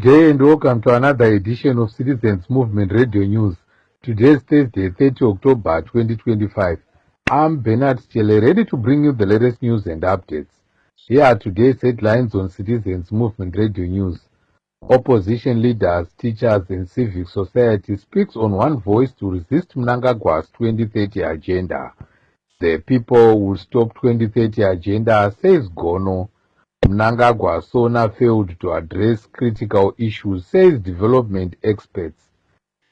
day and welcome to another edition of Citizens Movement Radio News. Today is Thursday, 30 October 2025. I'm Bernard Stele, ready to bring you the latest news and updates. Here are today's headlines on Citizens Movement Radio News. Opposition leaders, teachers and civic society speaks on one voice to resist Mnangagwa's 2030 agenda. The people will stop 2030 agenda, says Gono. Mnangagwa Sona failed to address critical issues, says development experts.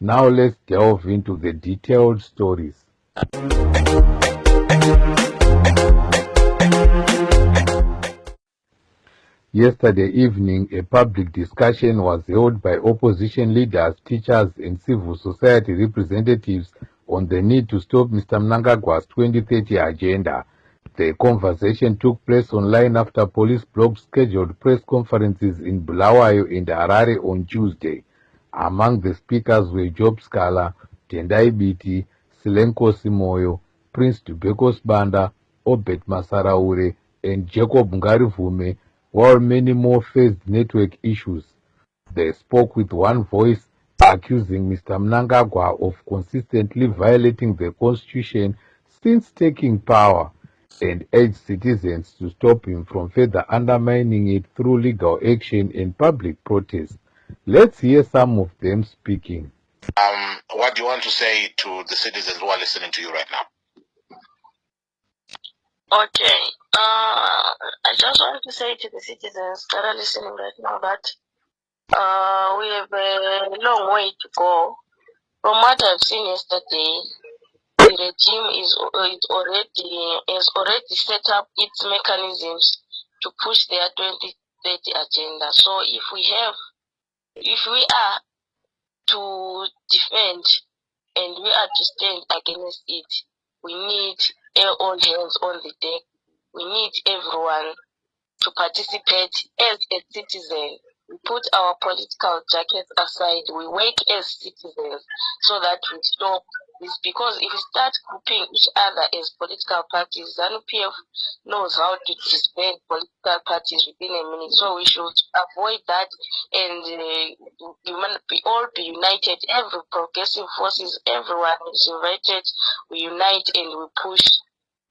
Now let's delve into the detailed stories. Yesterday evening, a public discussion was held by opposition leaders, teachers and civil society representatives on the need to stop Mr. Mnangagwa's 2030 agenda. The conversation took place online after police blocked scheduled press conferences in Bulawayo and Harare on Tuesday. Among the speakers were Job Scala, Tendai Biti, Silenko Simoyo, Prince Dubekos Banda, Obet Masaraure, and Jacob Ngarivume, while many more faced network issues. They spoke with one voice, accusing Mr. Mnangagwa of consistently violating the constitution since taking power, and urged citizens to stop him from further undermining it through legal action and public protest. Let's hear some of them speaking. What do you want to say to the citizens who are listening to you right now? Okay. I just want to say to the citizens that are listening right now that we have a long way to go. From what I've seen yesterday, the regime has already set up its mechanisms to push their 2030 agenda. So if we are to defend and we are to stand against it, we need all hands on the deck. We need everyone to participate as a citizen. We put our political jackets aside. We work as citizens so that we stop this. Because if we start grouping each other as political parties, ZANU-PF knows how to disband political parties within a minute. So we should avoid that and all be united. Every progressive forces, everyone is united. We unite and we push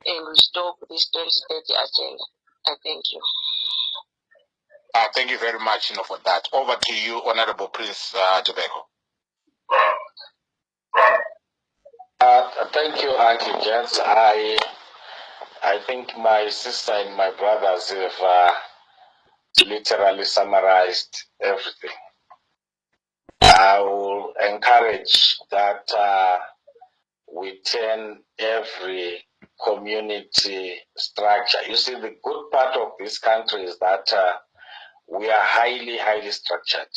and we stop this 2030 agenda. I thank you. Thank you very much for that. Over to you, Honorable Prince Tobacco. Thank you, Auntie Jens. I think my sister and my brothers have literally summarized everything. I will encourage that we turn every community structure. You see, the good part of this country is that we are highly, highly structured.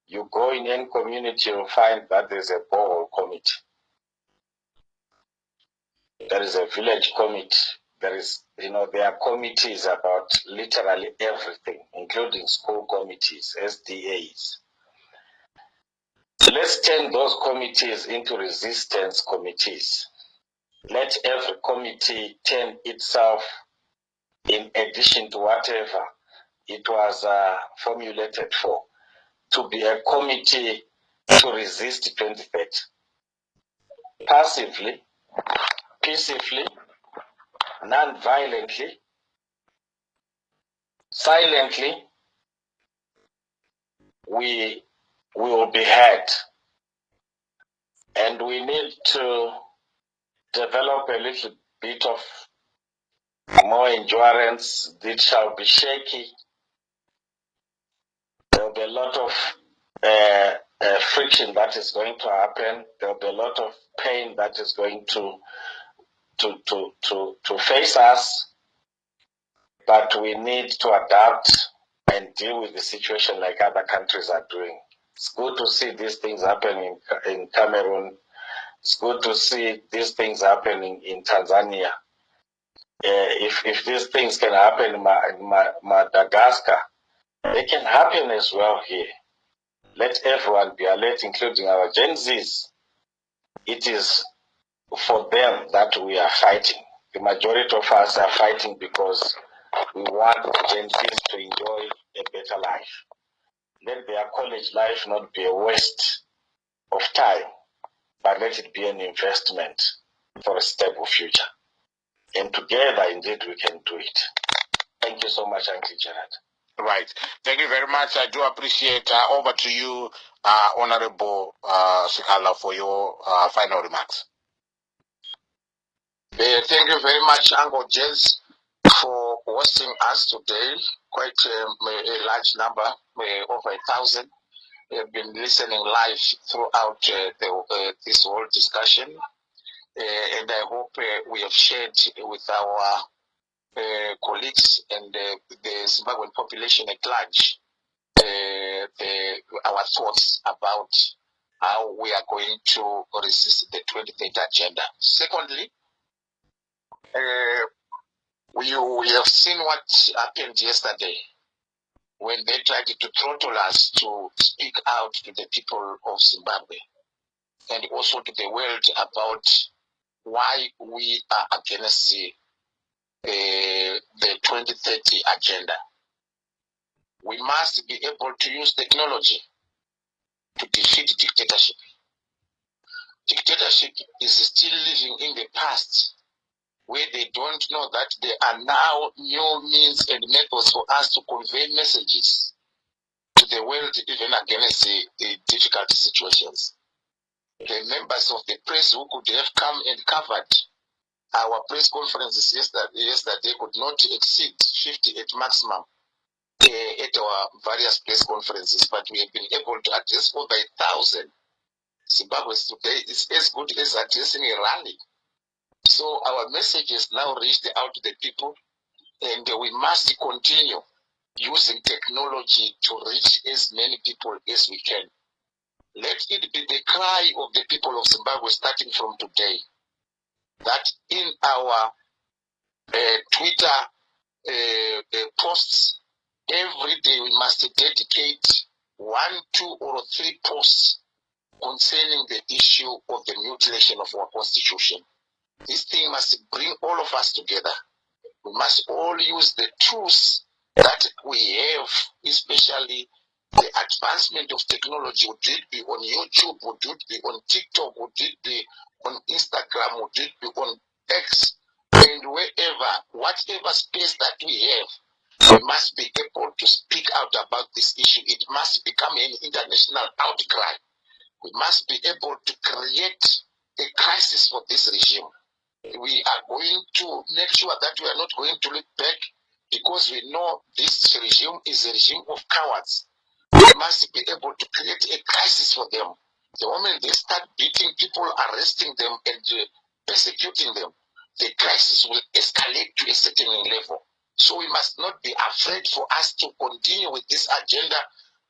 You go in any community, you'll find that there's a borehole committee. There is a village committee. There are committees about literally everything, including school committees, SDAs. Let's turn those committees into resistance committees. Let every committee turn itself, in addition to whatever it was formulated for, to be a committee to resist 2030. Passively, peacefully, non-violently, silently, we will be heard. And we need to develop a little bit of more endurance. It shall be shaky. There will be a lot of friction that is going to happen. There will be a lot of pain that is going to face us. But we need to adapt and deal with the situation like other countries are doing. It's good to see these things happening in Cameroon. It's good to see these things happening in Tanzania. If these things can happen in Madagascar, they can happen as well here. Let everyone be alert, including our Gen Zs. It is for them that we are fighting. The majority of us are fighting because we want Gen Zs to enjoy a better life. Let their college life not be a waste of time, but let it be an investment for a stable future. And together, indeed, we can do it. Thank you so much, Uncle Gerard. Right. Thank you very much. I do appreciate. Over to you, Honorable Sikhala, for your final remarks. Thank you very much, Uncle Jens, for hosting us today. Quite a large number, over 1,000. Have been listening live throughout this whole discussion, and I hope we have shared with our colleagues and the Zimbabwean population at large our thoughts about how we are going to resist the 2030 agenda. Secondly, we have seen what happened yesterday when they tried to throttle us to speak out to the people of Zimbabwe and also to the world about why we are against the 2030 agenda. We must be able to use technology to defeat dictatorship. Dictatorship is still living in the past, where they don't know that there are now new means and methods for us to convey messages to the world, even against the difficult situations. The members of the press who could have come and covered our press conferences yesterday could not exceed 50 at maximum at our various press conferences, but we have been able to address over 1,000. Zimbabwe today is as good as addressing a rally. So our message is now reached out to the people, and we must continue using technology to reach as many people as we can. Let it be the cry of the people of Zimbabwe starting from today, that in our Twitter posts, every day we must dedicate 1, 2, or 3 posts concerning the issue of the mutilation of our constitution. This thing must bring all of us together. We must all use the tools that we have, especially the advancement of technology. Would it be on YouTube? Would it be on TikTok? Would it be on Instagram? Would it be on X? And wherever, whatever space that we have, we must be able to speak out about this issue. It must become an international outcry. We must be able to create a crisis for this regime. We are going to make sure that we are not going to look back, because we know this regime is a regime of cowards. We must be able to create a crisis for them. The moment they start beating people, arresting them, and persecuting them, the crisis will escalate to a certain level. So we must not be afraid for us to continue with this agenda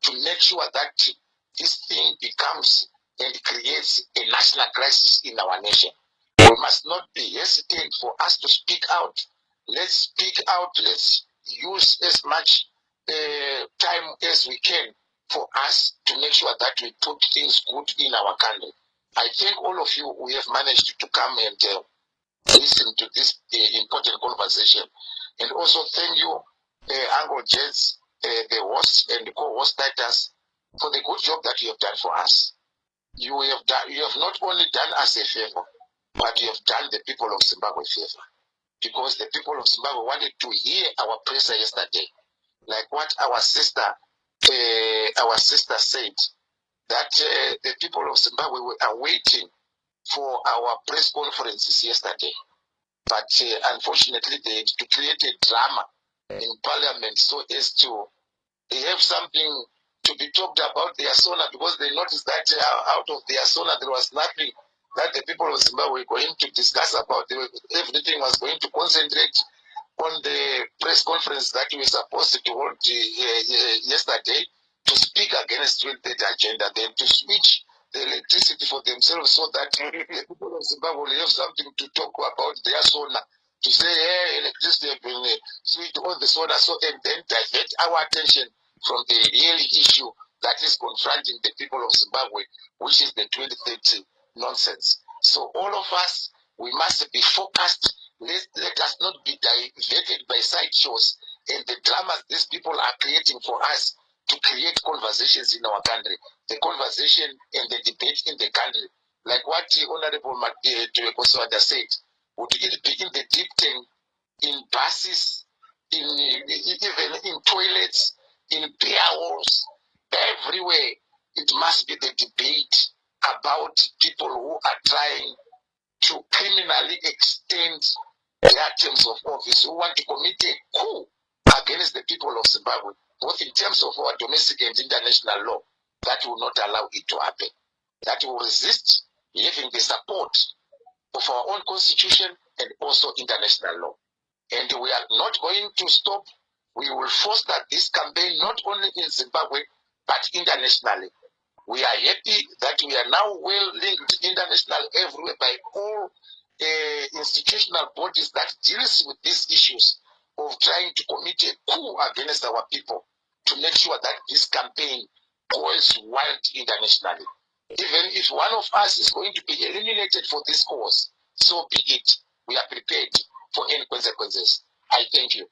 to make sure that this thing becomes and creates a national crisis in our nation. We must not be hesitant for us to speak out. Let's speak out. Let's use as much time as we can for us to make sure that we put things good in our country. I thank all of you who have managed to come and listen to this important conversation. And also thank you, Uncle Jens, the host and the co-host Titus, for the good job that you have done for us. You have not only done us a favor, but you have done the people of Zimbabwe a favor. Because the people of Zimbabwe wanted to hear our prayer yesterday. Like what our sister said, that the people of Zimbabwe were waiting for our press conferences yesterday. But unfortunately, they had to create a drama in parliament so as to have something to be talked about their SONA, because they noticed that out of their SONA there was nothing that the people of Zimbabwe were going to discuss about. Everything was going to concentrate on the press conference that we were supposed to hold yesterday to speak against the agenda, then to switch the electricity for themselves so that the people of Zimbabwe will have something to talk about their SONA, to say, hey, electricity has been switched on the SONA, so and then divert our attention from the real issue that is confronting the people of Zimbabwe, which is the 2030 nonsense. So all of us, we must be focused. Let us not be diverted by sideshows and the dramas these people are creating for us to create conversations in our country, the conversation and the debate in the country, like what the Honorable Tuwekoswada said, would it be in the deep tank, in buses, even in toilets, in beer halls, everywhere. It must be the debate about people who are trying to criminally extend their terms of office, who want to commit a coup against the people of Zimbabwe, both in terms of our domestic and international law. That will not allow it to happen. That will resist having the support of our own constitution and also international law. And we are not going to stop. We will foster this campaign not only in Zimbabwe, but internationally. We are happy that we are now well linked internationally everywhere by all institutional bodies that deals with these issues of trying to commit a coup against our people to make sure that this campaign goes wide internationally. Even if one of us is going to be eliminated for this cause, so be it. We are prepared for any consequences. I thank you.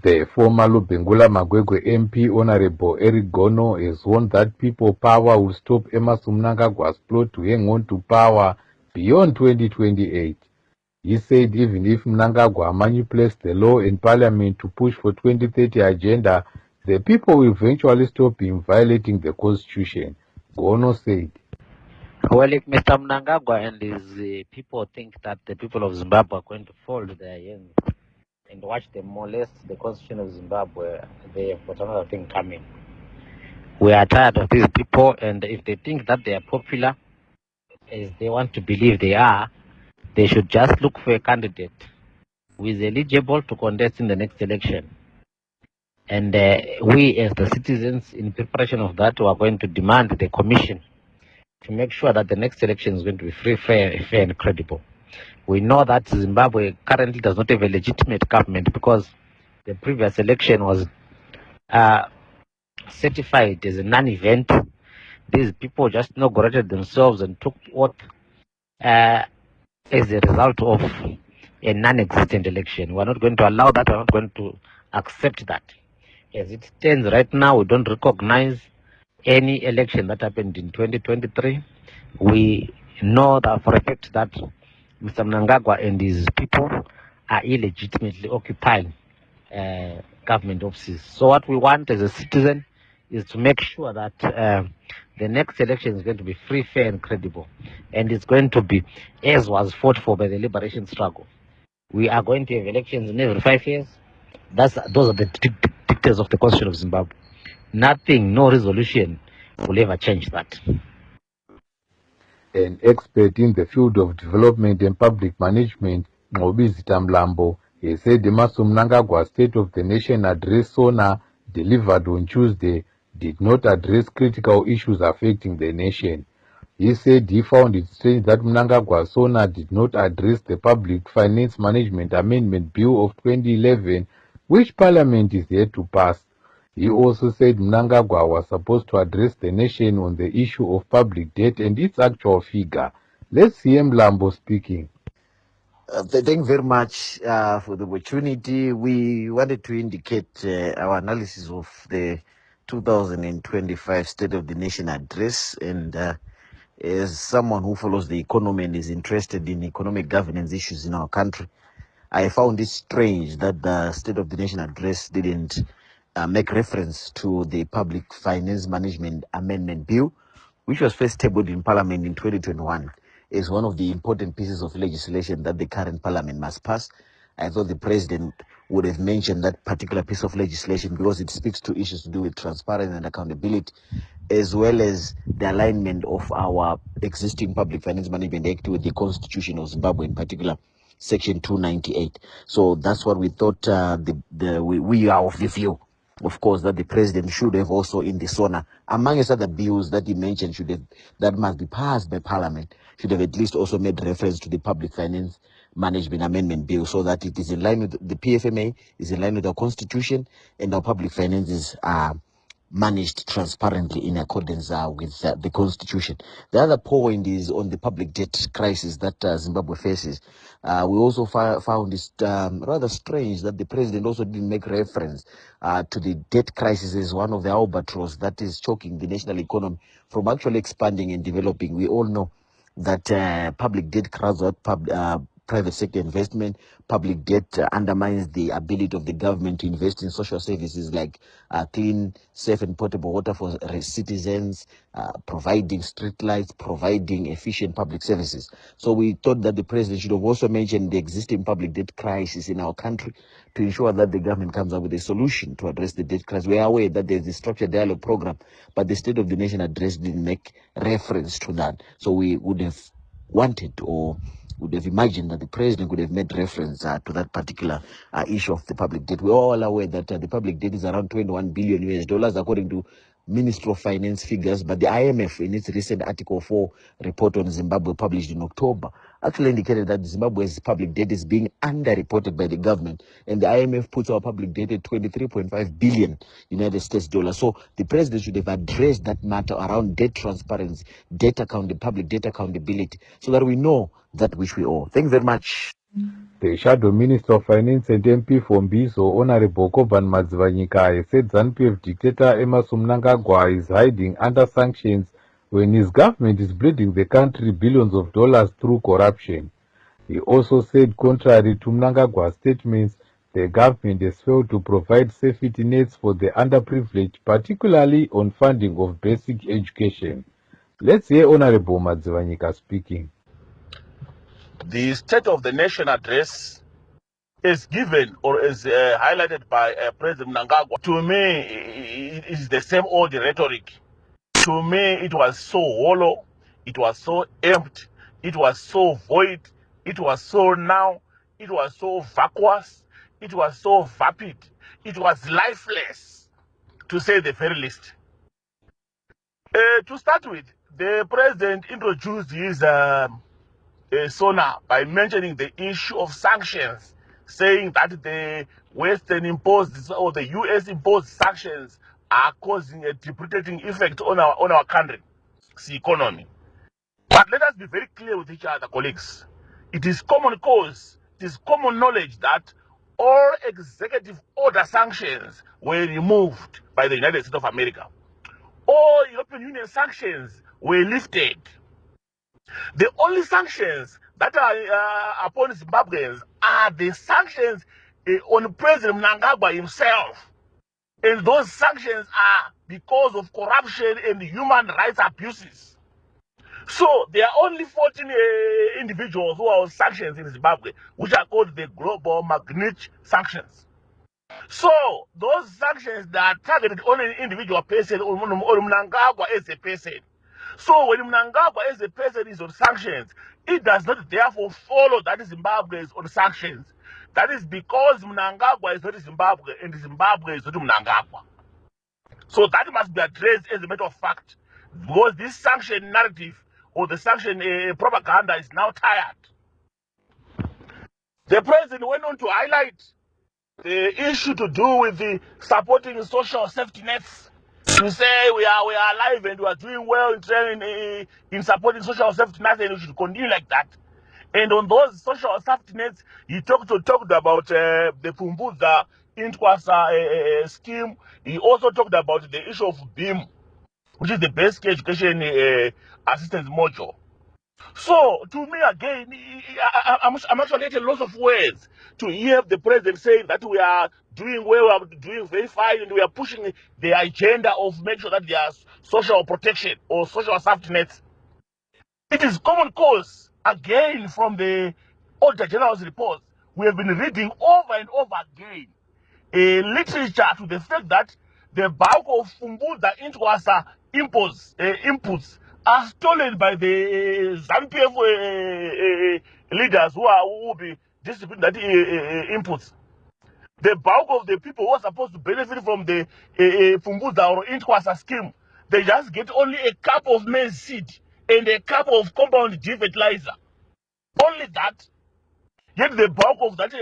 The former Lubengula Magwegwe MP, Honorable Eric Gono, has warned that People Power will stop Emmerson Mnangagwa's plot to hang on to power beyond 2028. He said even if Mnangagwa manipulates the law in parliament to push for 2030 agenda, the people will eventually stop him violating the constitution. Gono said, well, if Mr. Mnangagwa and his people think that the people of Zimbabwe are going to fold their hands and watch them molest the constitution of Zimbabwe, they have got another thing coming. We are tired of these people, and if they think that they are popular, as they want to believe they are, they should just look for a candidate who is eligible to contest in the next election. And we, as the citizens, in preparation of that, we are going to demand the commission to make sure that the next election is going to be free, fair and credible. We know that Zimbabwe currently does not have a legitimate government because the previous election was certified as a non-event. These people just inaugurated themselves and took oath as a result of a non-existent election. We're not going to allow that. We're not going to accept that. As it stands right now, we don't recognize any election that happened in 2023. We know that for a fact that Mr. Mnangagwa and his people are illegitimately occupying government offices. So what we want as a citizen is to make sure that the next election is going to be free, fair and credible. And it's going to be as was fought for by the liberation struggle. We are going to have elections in every 5 years. Those are the dictates of the Constitution of Zimbabwe. Nothing, no resolution will ever change that. An expert in the field of development and public management, Ngobizita Mlambo, he said Emmerson Mnangagwa's State of the Nation address SONA delivered on Tuesday did not address critical issues affecting the nation. He said he found it strange that Mnangagwa SONA did not address the Public Finance Management Amendment Bill of 2011, which Parliament is yet to pass. He also said Mnangagwa was supposed to address the nation on the issue of public debt and its actual figure. Let's see Mlambo speaking. Thank you very much for the opportunity. We wanted to indicate our analysis of the 2025 State of the Nation address, and as someone who follows the economy and is interested in economic governance issues in our country, I found it strange that the State of the Nation address didn't make reference to the Public Finance Management Amendment Bill, which was first tabled in Parliament in 2021 as one of the important pieces of legislation that the current Parliament must pass. I thought the President would have mentioned that particular piece of legislation because it speaks to issues to do with transparency and accountability, as well as the alignment of our existing Public Finance Management Act with the Constitution of Zimbabwe, in particular Section 298. So that's what we thought. We are of the view, of course, that the President should have also in the SONA, among other bills that he mentioned that must be passed by Parliament, should have at least also made reference to the Public Finance Management Amendment Bill, so that it is in line with the PFMA, is in line with our Constitution, and our public finances are managed transparently in accordance with the constitution. The other point is on the public debt crisis that Zimbabwe faces. We also found it rather strange that the president also didn't make reference to the debt crisis as one of the albatross that is choking the national economy from actually expanding and developing. We all know that public debt crowds out private sector investment. Public debt undermines the ability of the government to invest in social services like clean, safe and portable water for citizens, providing street lights, providing efficient public services. So we thought that the president should have also mentioned the existing public debt crisis in our country to ensure that the government comes up with a solution to address the debt crisis. We are aware that there's the structured dialogue program, but the State of the Nation address didn't make reference to that. So we would have wanted or would have imagined that the president could have made reference to that particular issue of the public debt. We're all aware that the public debt is around 21 billion US dollars according to Ministry of Finance figures, but the IMF in its recent Article 4 report on Zimbabwe published in October actually indicated that Zimbabwe's public debt is being underreported by the government, and the IMF puts our public debt at 23.5 billion United States dollars. So the president should have addressed that matter around debt transparency, public debt accountability, so that we know that which we owe. Thank you very much. The Shadow Minister of Finance and MP for Mbizo, Honorable Koban Madzivanyika, said ZANU-PF dictator Emmerson Mnangagwa is hiding under sanctions when his government is bleeding the country billions of dollars through corruption. He also said, contrary to Mnangagwa's statements, the government has failed to provide safety nets for the underprivileged, particularly on funding of basic education. Let's hear Honorable Madzivanyika speaking. The State of the Nation address is given or is highlighted by President Mnangagwa. To me, it is the same old rhetoric. To me, it was so hollow, it was so empty, it was so void, it was so now, it was so vacuous, it was so vapid, it was lifeless, to say the very least. To start with, the president introduced his SONA by mentioning the issue of sanctions, saying that the Western imposed or the US imposed sanctions are causing a debilitating effect on our country's economy. But let us be very clear with each other, colleagues. It is common cause, it is common knowledge that all executive order sanctions were removed by the United States of America. All European Union sanctions were lifted. The only sanctions that are upon Zimbabweans are the sanctions on President Mnangagwa himself. And those sanctions are because of corruption and human rights abuses. So there are only 14 individuals who are on sanctions in Zimbabwe, which are called the Global Magnitsky sanctions. So those sanctions that are targeted on an individual person or Mnangagwa as a person. So when Mnangagwa as a person is on sanctions, it does not therefore follow that Zimbabwe is on sanctions. That is because Mnangagwa is not Zimbabwe and Zimbabwe is not Mnangagwa. So that must be addressed as a matter of fact, because this sanction narrative or the sanction propaganda is now tired. The president went on to highlight the issue to do with the supporting social safety nets. To say we are alive and we are doing well in supporting social safety nets, and we should continue like that. And on those social safety nets, he talked about the Pumbuza Intwasa scheme. He also talked about the issue of BIM, which is the Basic Education Assistance Module. So, to me again, I'm actually at a loss of words to hear the president saying that we are doing well, we are doing very fine, and we are pushing the agenda of making sure that there is social protection or social safety nets. It is common cause, again, from the Auditor General's report. We have been reading over and over again literature to the fact that the bulk of Pumbuza Intwasa inputs are stolen by the ZANU-PF leaders who will be distributing that inputs. The bulk of the people who are supposed to benefit from the Pumbuza or Intwasa scheme, they just get only a cup of maize seed and a cup of compound G fertilizer. Only that. Yet the bulk of that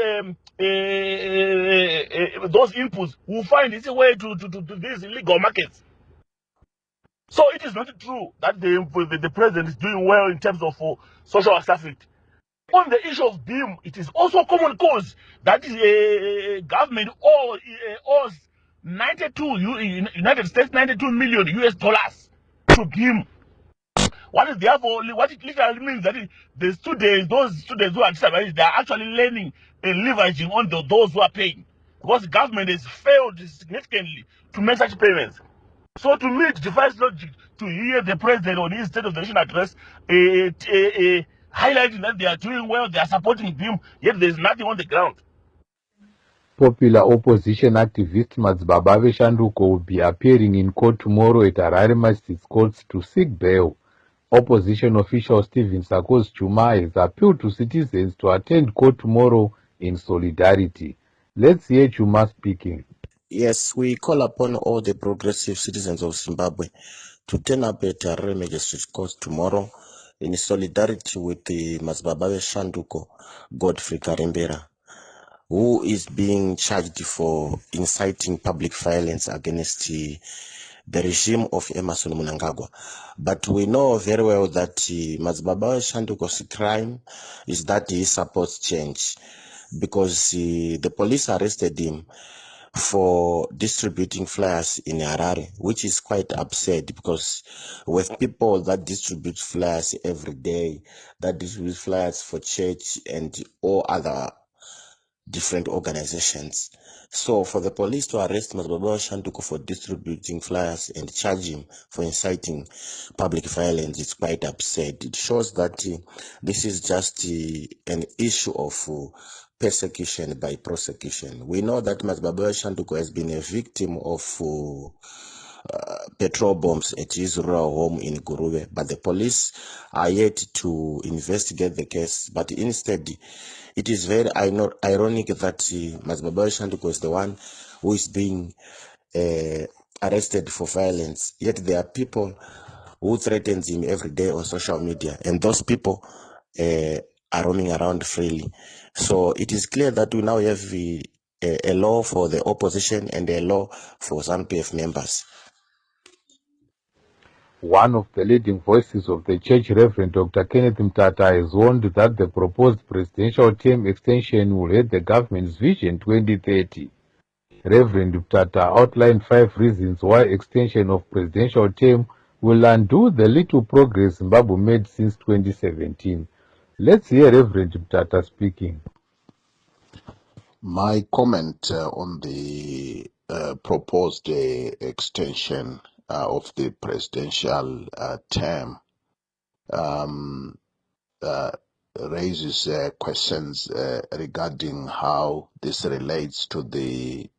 those inputs will find its way to these illegal markets. So it is not true that the president is doing well in terms of social assistance. On the issue of BIM, it is also common cause that government owes 92 United States 92 million US dollars to BIM. What it literally means that those students who are disadvantaged, they are actually learning and leveraging on those who are paying, because the government has failed significantly to make such payments. So to me, it defies logic to hear the president on his State of the Nation address highlighting that they are doing well, they are supporting BIM, yet there is nothing on the ground. Popular opposition activist Madzibaba Shanduko will be appearing in court tomorrow at Harare Magistrates Courts to seek bail. Opposition official Stephen Sakos Chuma has appealed to citizens to attend court tomorrow in solidarity. Let's hear Chuma speaking. Yes, we call upon all the progressive citizens of Zimbabwe to turn up at Harare Magistrates Court tomorrow in solidarity with the Madzibaba Shanduko Godfrey Karembera, who is being charged for inciting public violence against the regime of Emmerson Mnangagwa. But we know very well that Madzibaba Shanduko's crime is that he supports change, because the police arrested him for distributing flyers in Harare, which is quite absurd, because with people that distribute flyers every day, that distribute flyers for church and all other different organizations. So for the police to arrest Madzibaba Shanduko for distributing flyers and charge him for inciting public violence is quite absurd. It shows that this is just an issue of persecution by prosecution. We know that Madzibaba Shanduko has been a victim of petrol bombs at his rural home in Gurube, but the police are yet to investigate the case. But instead, it is very ironic that Madzibaba Shanduko is the one who is being arrested for violence, yet there are people who threaten him every day on social media, and those people are roaming around freely. So it is clear that we now have a law for the opposition and a law for ZANU-PF members. One of the leading voices of the church, Reverend Dr. Kenneth Mtata, has warned that the proposed presidential term extension will hurt the government's Vision 2030. Reverend Mtata outlined 5 reasons why extension of presidential term will undo the little progress Zimbabwe made since 2017. Let's hear Reverend Mtata speaking. My comment on the proposed extension of the presidential term raises questions regarding how this relates to the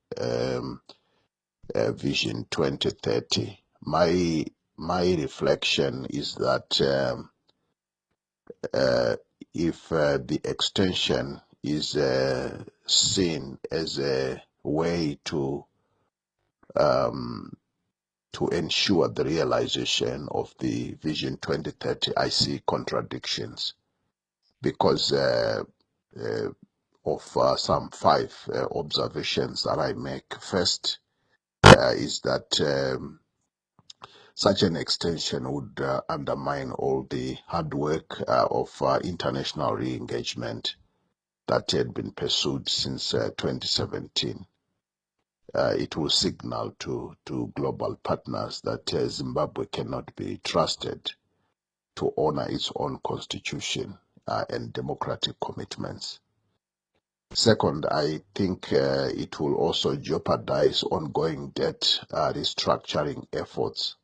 Vision 2030. My reflection is that if the extension is seen as a way to ensure the realization of the Vision 2030, I see contradictions, because of some 5 observations that I make. First is that such an extension would undermine all the hard work of international re-engagement that had been pursued since 2017. It will signal to global partners that Zimbabwe cannot be trusted to honor its own constitution and democratic commitments. Second, I think it will also jeopardize ongoing debt restructuring efforts.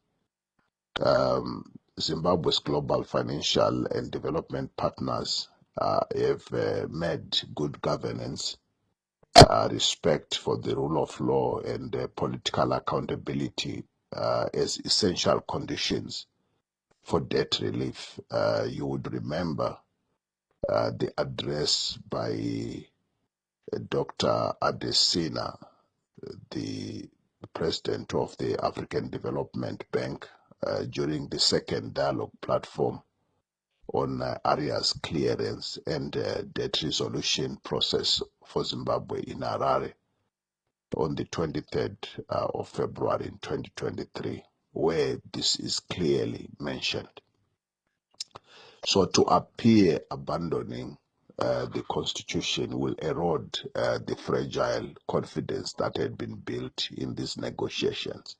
Zimbabwe's global financial and development partners have made good governance, respect for the rule of law, and political accountability as essential conditions for debt relief. You would remember the address by Dr. Adesina, the president of the African Development Bank, during the second dialogue platform on arrears clearance and debt resolution process for Zimbabwe in Harare on the 23rd of February in 2023, where this is clearly mentioned. So to appear abandoning the constitution will erode the fragile confidence that had been built in these negotiations.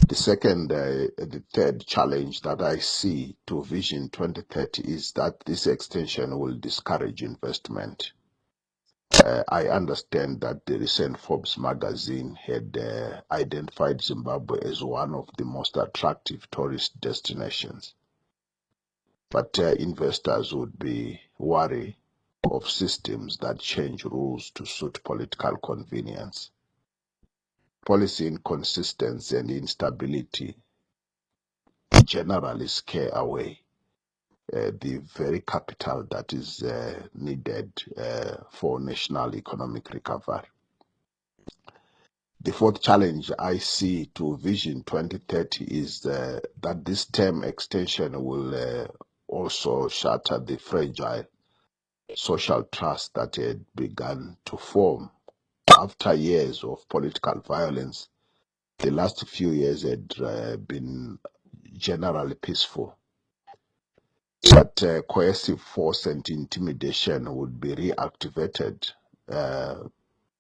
The third challenge that I see to Vision 2030 is that this extension will discourage investment. I understand that the recent Forbes magazine had identified Zimbabwe as one of the most attractive tourist destinations. But investors would be wary of systems that change rules to suit political convenience. Policy inconsistency and instability generally scare away the very capital that is needed for national economic recovery. The fourth challenge I see to Vision 2030 is that this term extension will also shatter the fragile social trust that had begun to form after years of political violence. The last few years had been generally peaceful, but coercive force and intimidation would be reactivated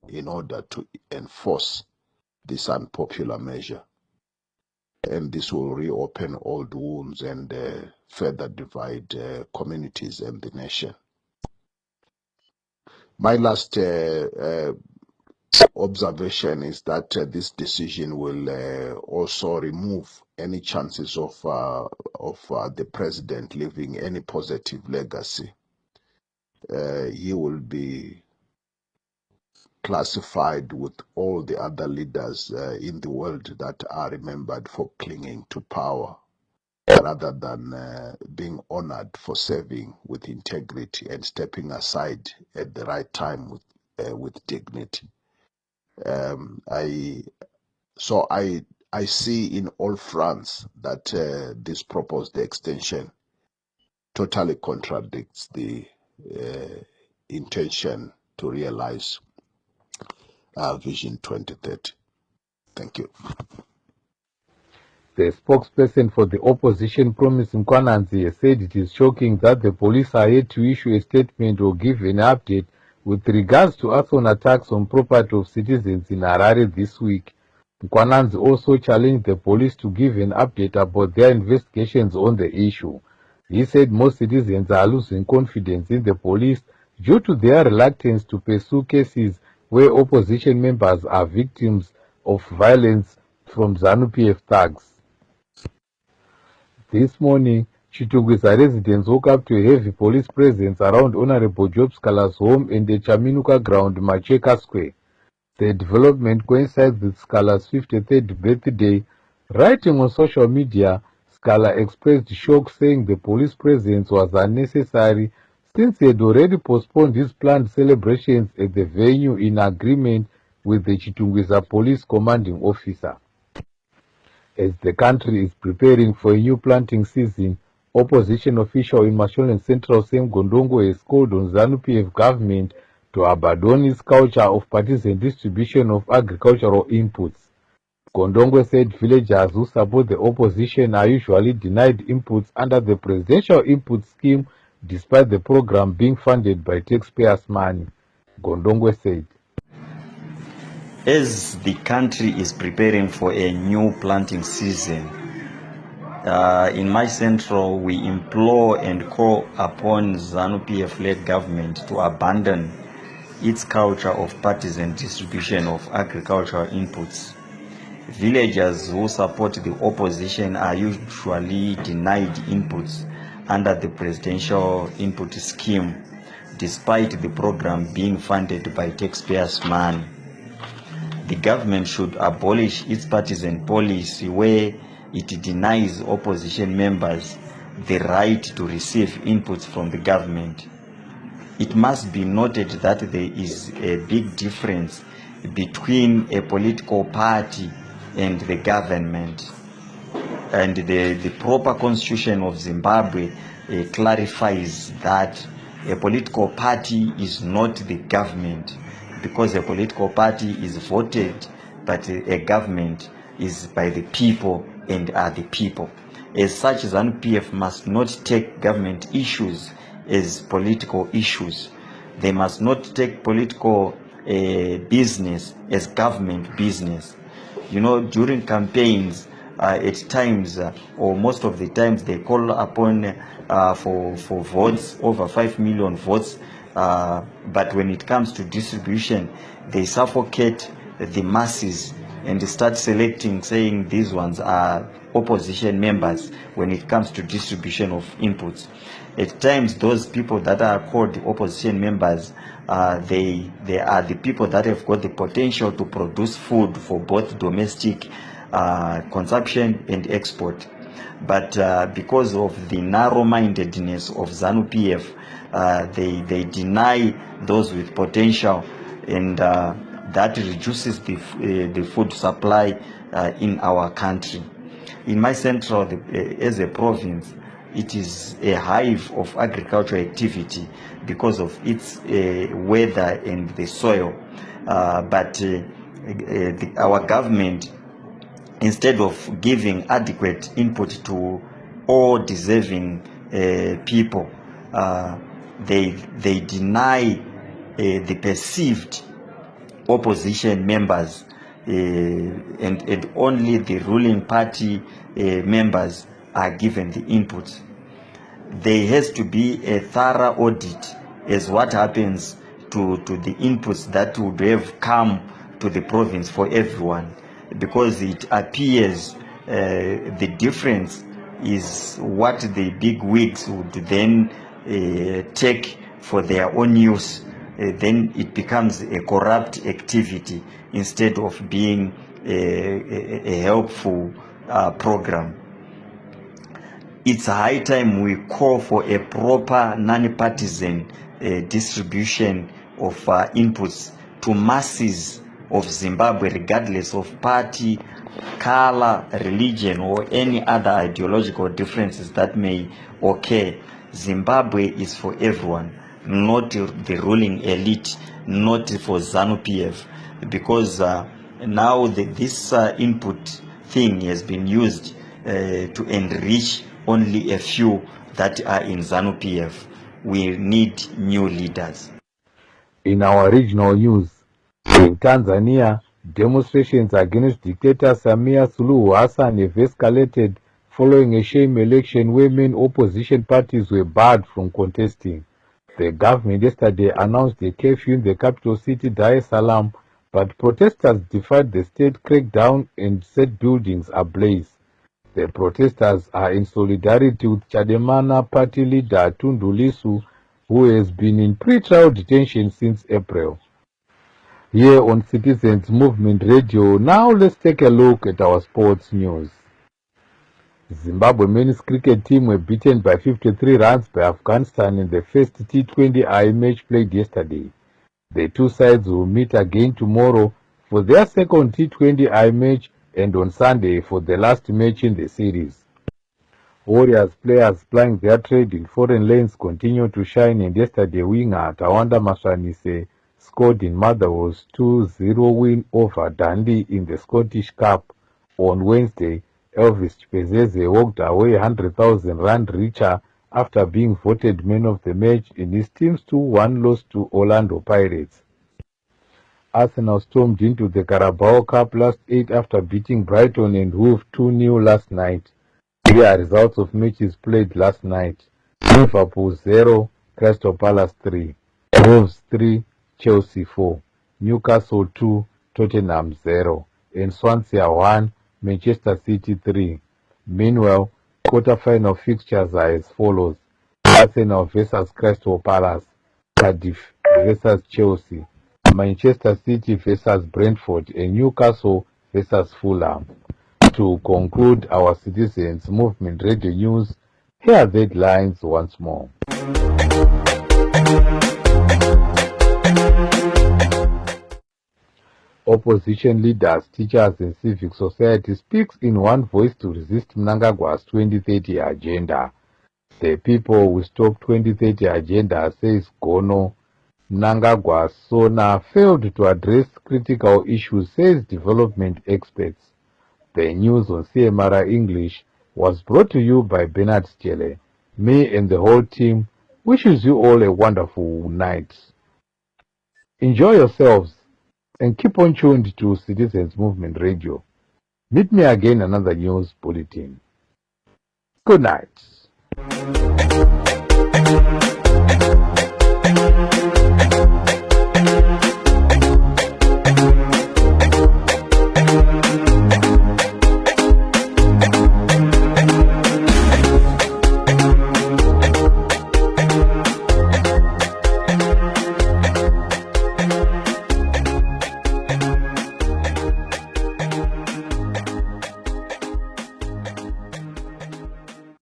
in order to enforce this unpopular measure. And this will reopen old wounds and further divide communities and the nation. My last observation is that this decision will also remove any chances of the president leaving any positive legacy. He will be classified with all the other leaders in the world that are remembered for clinging to power rather than being honored for serving with integrity and stepping aside at the right time with dignity. I see in all fronts that this proposed extension totally contradicts the intention to realize Vision 2030. Thank you. The spokesperson for the opposition, Promise Nkwananzi, said it is shocking that the police are yet to issue a statement or give an update with regards to arson attacks on property of citizens in Harare this week. Nkwananzi also challenged the police to give an update about their investigations on the issue. He said most citizens are losing confidence in the police due to their reluctance to pursue cases where opposition members are victims of violence from ZANU-PF thugs. This morning, Chitungwiza residents woke up to a heavy police presence around Honorable Job Scala's home in the Chaminuka ground, Macheka Square. The development coincides with Scala's 53rd birthday. Writing on social media, Scala expressed shock, saying the police presence was unnecessary since he had already postponed his planned celebrations at the venue in agreement with the Chitungwiza police commanding officer. As the country is preparing for a new planting season, opposition official in Mashonaland Central Sam Gondongo has called on ZANU-PF government to abandon its culture of partisan distribution of agricultural inputs. Gondongo said villagers who support the opposition are usually denied inputs under the presidential input scheme despite the program being funded by taxpayers' money. Gondongo said, as the country is preparing for a new planting season, in my central, we implore and call upon ZANU-PF-led government to abandon its culture of partisan distribution of agricultural inputs. Villagers who support the opposition are usually denied inputs under the presidential input scheme, despite the program being funded by taxpayers' money. The government should abolish its partisan policy where it denies opposition members the right to receive inputs from the government. It must be noted that there is a big difference between a political party and the government. And the proper constitution of Zimbabwe clarifies that a political party is not the government, because a political party is voted by a government is by the people and are the people. As such, ZANU-PF must not take government issues as political issues. They must not take political business as government business. You know, during campaigns, at times, or most of the times, they call upon for votes, over 5 million votes, but when it comes to distribution, they suffocate the masses and they start selecting, saying these ones are opposition members when it comes to distribution of inputs. At times, those people that are called the opposition members, they are the people that have got the potential to produce food for both domestic consumption and export. But because of the narrow-mindedness of ZANU-PF, they deny those with potential, and that reduces the food supply in our country. In my central, as a province, it is a hive of agricultural activity because of its weather and the soil. But our government, instead of giving adequate input to all deserving people, they deny the perceived opposition members, and only the ruling party members are given the input. There has to be a thorough audit as what happens to the inputs that would have come to the province for everyone, because it appears the difference is what the big wigs would then take for their own use. Then it becomes a corrupt activity instead of being a helpful program. It's high time we call for a proper non-partisan distribution of inputs to masses of Zimbabwe, regardless of party, color, religion, or any other ideological differences that may occur. Zimbabwe is for everyone, not the ruling elite, not for ZANU-PF, because now this input thing has been used to enrich only a few that are in ZANU-PF. We need new leaders. In our regional news, in Tanzania, demonstrations against dictator Samia Suluhu Hassan have escalated following a sham election where main opposition parties were barred from contesting. The government yesterday announced a curfew in the capital city, Dar es Salaam, but protesters defied the state crackdown and set buildings ablaze. The protesters are in solidarity with Chademana party leader Tundu Lissu, who has been in pre-trial detention since April. Here on Citizens Movement Radio, now let's take a look at our sports news. Zimbabwe men's cricket team were beaten by 53 runs by Afghanistan in the first T20I match played yesterday. The two sides will meet again tomorrow for their second T20I match and on Sunday for the last match in the series. Warriors players plying their trade in foreign lands continue to shine, and yesterday winger Tawanda Maswanise scored in Motherwell's 2-0 win over Dundee in the Scottish Cup. On Wednesday, Elvis Chipezeze walked away 100,000 rand richer after being voted man of the match in his team's 2-1 loss to Orlando Pirates. Arsenal stormed into the Carabao Cup last 8 after beating Brighton and Hove 2-0 last night. Here are results of matches played last night. Liverpool 0, Crystal Palace 3, Wolves 3, Chelsea 4, Newcastle 2, Tottenham 0, and Swansea 1, Manchester City 3. Meanwhile, quarter-final fixtures are as follows: Arsenal vs Crystal Palace, Cardiff vs Chelsea, Manchester City vs Brentford, and Newcastle vs Fulham. To conclude our Citizens Movement Radio News, here are the headlines once more. Opposition leaders, teachers and civic society speaks in one voice to resist Mnangagwa's 2030 agenda. The people will stop 2030 agenda, says Gono. Mnangagwa Sona failed to address critical issues, says development experts. The news on CMRI English was brought to you by Bernard Stele. Me and the whole team wishes you all a wonderful night. Enjoy yourselves and keep on tuned to Citizens Movement Radio. Meet me again in another news bulletin. Good night.